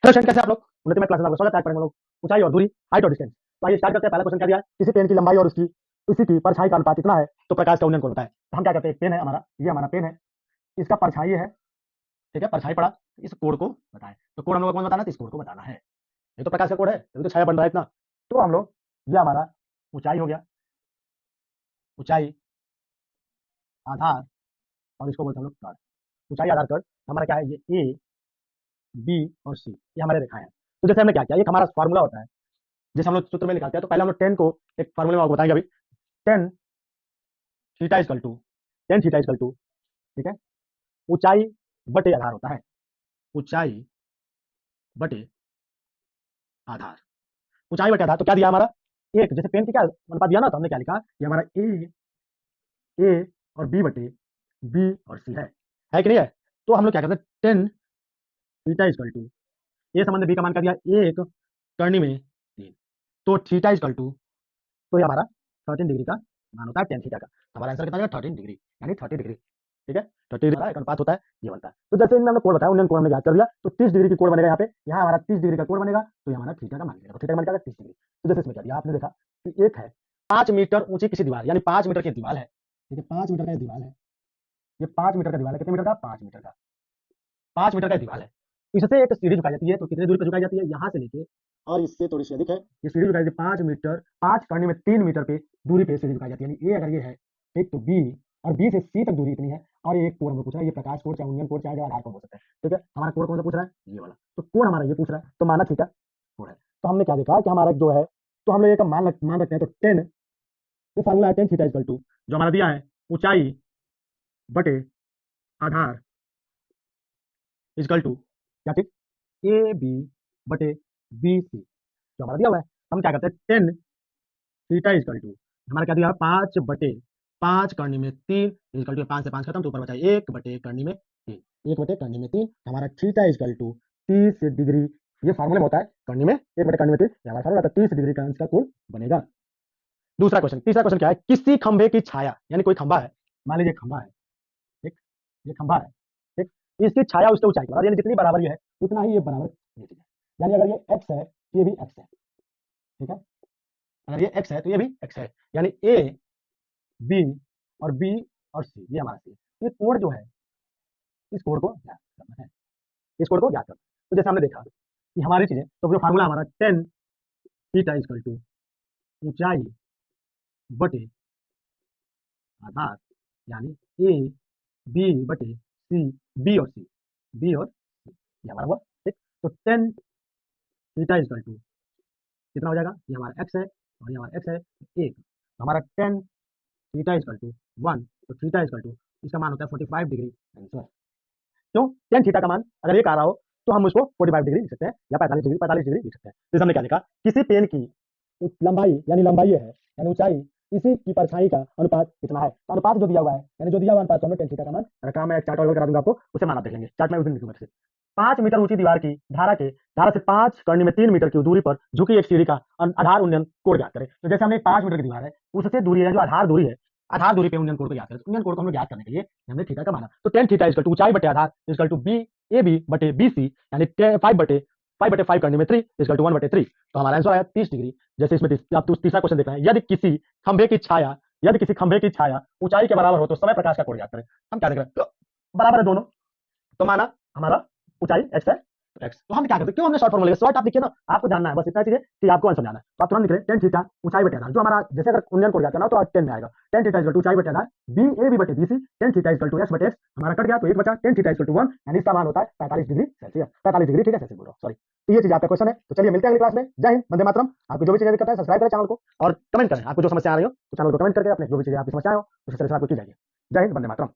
Hello student, कैसे आप लोग? उन्नति में क्लास में आपका स्वागत है। आज पढ़ेंगे हम लोग ऊंचाई और दूरी, हाइट और डिस्टेंस। तो आइए स्टार्ट करते हैं। पहला क्वेश्चन क्या दिया है? किसी पेन की लंबाई और उसकी इसी की परछाई का अनुपात इतना है तो प्रकाश का उन्नयन कोण होता है। तो हम क्या करते हैं, एक पेन है हमारा, ये हमारा पेन है, इसका परछाई है, ठीक है, परछाई पड़ा, इस कोण को बताएं। तो कोण हम लोग को कौन बताना है? तो इस कोण को बताना है। ये तो प्रकाश का कोण है, तभी तो छाया बन रहा है इतना। तो हम लोग, ये हमारा ऊंचाई हो गया, ऊंचाई आधार, और इसको बोलते हैं हम लोग कर्ण। ऊंचाई आधार कर्ण हमारा क्या है? ये ए, बी और सी, ये हमारे रेखाएं हैं। तो जैसे हमने क्या किया, एक हमारा फॉर्मूला होता है, जैसे हम लोग सूत्र में निकालते हैं। तो पहले हम लोग टेन को एक फॉर्मूले में आपको बताएंगे अभी। Tan theta equal to, tan theta equal to, ठीक है, ऊंचाई बटे आधार होता है। ऊंचाई बटे आधार, ऊंचाई बटे आधार। तो क्या दिया हमारा? एक, जैसे पेन की क्या अनुपात दिया ना, तो हमने क्या लिखा, ये हमारा ए और बी बटे बी और सी है कि नहीं है? तो हम लोग क्या करते हैं, टेन थीटा इजकल टू, ए संबंध बी का मान कर दिया एक करनी में तीन, तो थीटा इजकल टू, तो ये हमारा 13 डिग्री का मान होता है टेन थीटा का। हमारा आंसर कितना? 13 डिग्री, यानी 30 डिग्री, ठीक है। 30 डिग्री का एक अनुपात होता है, ये बनता है। तो जैसे इनमें हमने कोण बताया, उन्नयन कोण हमने याद कर दिया। तो 30 डिग्री की कोण बनेगा यहाँ पे, यहाँ हमारा 30 डिग्री का कोण बनेगा, तो ये हमारा थीटा का मान निकलेगा। तो थीटा का मान क्या है? 30 डिग्री। तो जैसे इसमें क्या दिया आपने देखा कि एक है 5 मीटर ऊंची किसी दीवार, यानी 5 मीटर की दीवार है, ठीक है, 5 मीटर का दीवार है, ये 5 मीटर का दीवार है। कितने मीटर का? 5 मीटर का, 5 मीटर का दीवार है। इससे एक सीढ़ी झुकाई जाती है, तो कितनी दूरी पर झुकाई जाती है? यहाँ से लेके, और इससे थोड़ी सी अधिक है, ये सीढ़ी झुकाई जाती है 5 मीटर, 5 करने में 3 मीटर पे दूरी पे सीढ़ी झुकाई जाती है। यानी ए अगर ये है, ठीक, तो बी, और बी से सी तक दूरी इतनी है। और ये एक कोण हमको पूछ रहा है, ये प्रकाश कोण, चाहे उन्नयन कोण, चाहे आधार कोण हो सकता है, ठीक है। हमारा कोण कौन सा पूछ रहा है? ये वाला। तो कोण हमारा ये पूछ रहा है, तो माना थीटा कोण है। तो हमने क्या देखा कि हमारा जो है, तो हम लोग एक मान रखते हैं। तो टेन, ये फार्मूला है, टेन थीटा इक्वल टू, जो हमारा दिया है ऊंचाई बटे आधार इक्वल टू क्या, ठीक, ए बी बटे बी सी, जो हमारा दिया हुआ है। हम क्या करते हैं, टेन थीटा इजकल टू, हमारा क्या दिया? 5/5 करनी में तीन, इजकल टू 5 से 5 खत्म, तो ऊपर बचा 1/करनी में 3, 1/करनी में 3। हमारा थीटा इजकल टू 30 डिग्री, ये फार्मूले में होता है, करनी में 1/करनी में 3, हमारा फार्मूला था 30 डिग्री का आंसर का कोण बनेगा। दूसरा क्वेश्चन, तीसरा क्वेश्चन क्या है? किसी खंभे की छाया, यानी कोई खंभा है, मान लीजिए खंभा है, ठीक, ये खंभा है, ठीक, इसकी छाया उसके ऊंचाई के बराबर, यानी जितनी बराबर ये है उतना ही ये बराबर ये चीज है। यानी अगर ये एक्स है तो ये भी एक्स है, ठीक है, अगर ये एक्स है तो ये भी एक्स है। यानी ए बी और बी और सी, ये हमारा सी। ये कोण जो है, इस कोण को ज्ञात करना है, इस कोण को ज्ञात करना है। तो जैसे हमने देखा कि हमारी चीजें, तो जो फार्मूला हमारा टेन थीटा इजकल टू ऊंचाई बटे आधार, यानी ए बी बटे सी, बी और सी, बी और सी, ये हमारा हुआ, ठीक। तो टेन थीटा इजकल टू कितना हो जाएगा? ये हमारा एक्स है और ये हमारा एक्स है, एक, तो हमारा tan theta equal to one, तो थीटा इजकल टू, इसका मान होता है 45 डिग्री आंसर। क्यों? टेन थीटा का मान अगर एक आ रहा हो तो हम उसको 45 डिग्री लिख सकते हैं, या 45 डिग्री, 45 डिग्री लिख सकते हैं। जैसे हमने क्या देखा, किसी पेन की लंबाई, यानी लंबाई ये है, यानी ऊंचाई इसी की परछाई का अनुपात कितना है? तो अनुपात जो दिया हुआ है, यानी जो दिया हुआ अनुपात, तो हमें टेन थीटा का मान रखा, मैं एक चार्ट और करा दूंगा आपको, उसे मान आप देख लेंगे। चार्ट में उस दिन लिखूंगा। 5 मीटर ऊंची दीवार की धारा से 5 करने में 3 मीटर की दूरी पर झुकी एक सीढ़ी का आधार उन्नयन कोण ज्ञात करें। तो जैसे हमने 5 मीटर की दीवार है, उससे दूरी है, जो आधार दूरी है, आधार दूरी पे उन्नयन कोण को ज्ञात करें। उन्नयन कोण को हम लोग ज्ञात करने के लिए हमने थीटा का माना। तो टेन थीटा इजकल टू ऊंचाई बटे आधार is equal to B A B बटे बी सी, यानी 5/5 करने में 3 इजकल टू 1/3। तो हमारा आंसर आया 30 डिग्री। जैसे इसमें आप तीसरा क्वेश्चन देख रहे हैं, यदि किसी खंभे की छाया ऊंचाई के बराबर हो तो समय प्रकाश का कोण ज्ञात करें। हम क्या देख रहे हैं, तो बराबर है दोनों, तो माना हमारा ऊंचाई एक्स है, एक्स, तो हम क्या करते हैं, क्यों हमने शॉर्ट फॉर्म लिया? शॉर्ट आप लिखिए ना, आपको जानना है बस इतना चीज है कि आपको आंसर जाना है। तो आप तुरंत लिख रहे हैं टेन थीटा ऊंचाई बटे आधार, जो हमारा, जैसे अगर उन्नयन कोण ज्ञात करना हो तो 10 में आएगा। टेन थीटा इक्वल टू ऊंचाई बटे आधार बी ए बी बटे B C, tan theta equal to x बटे एक्स, हमारा कट गया तो एक बचा, टेन थीटा इक्वल टू 1, यानी इसका मान होता है 45 डिग्री सेल्सियस, 45 डिग्री, ठीक है, सेल्सियस बोल रहा हूं, सॉरी। तो ये चीज आपका क्वेश्चन है। तो चलिए मिलते हैं अगली क्लास में। जय हिंद, वंदे मातरम। आपको जो भी चीजें दिक्कत है, सब्सक्राइब करें चैनल को और कमेंट करें, आपको जो समस्या आ रही हो तो चैनल को कमेंट करके अपने जो भी चीजें आपकी समस्या हो उसे सॉल्यूशन आपको की जाएगी। जय हिंद, वंदे मातरम।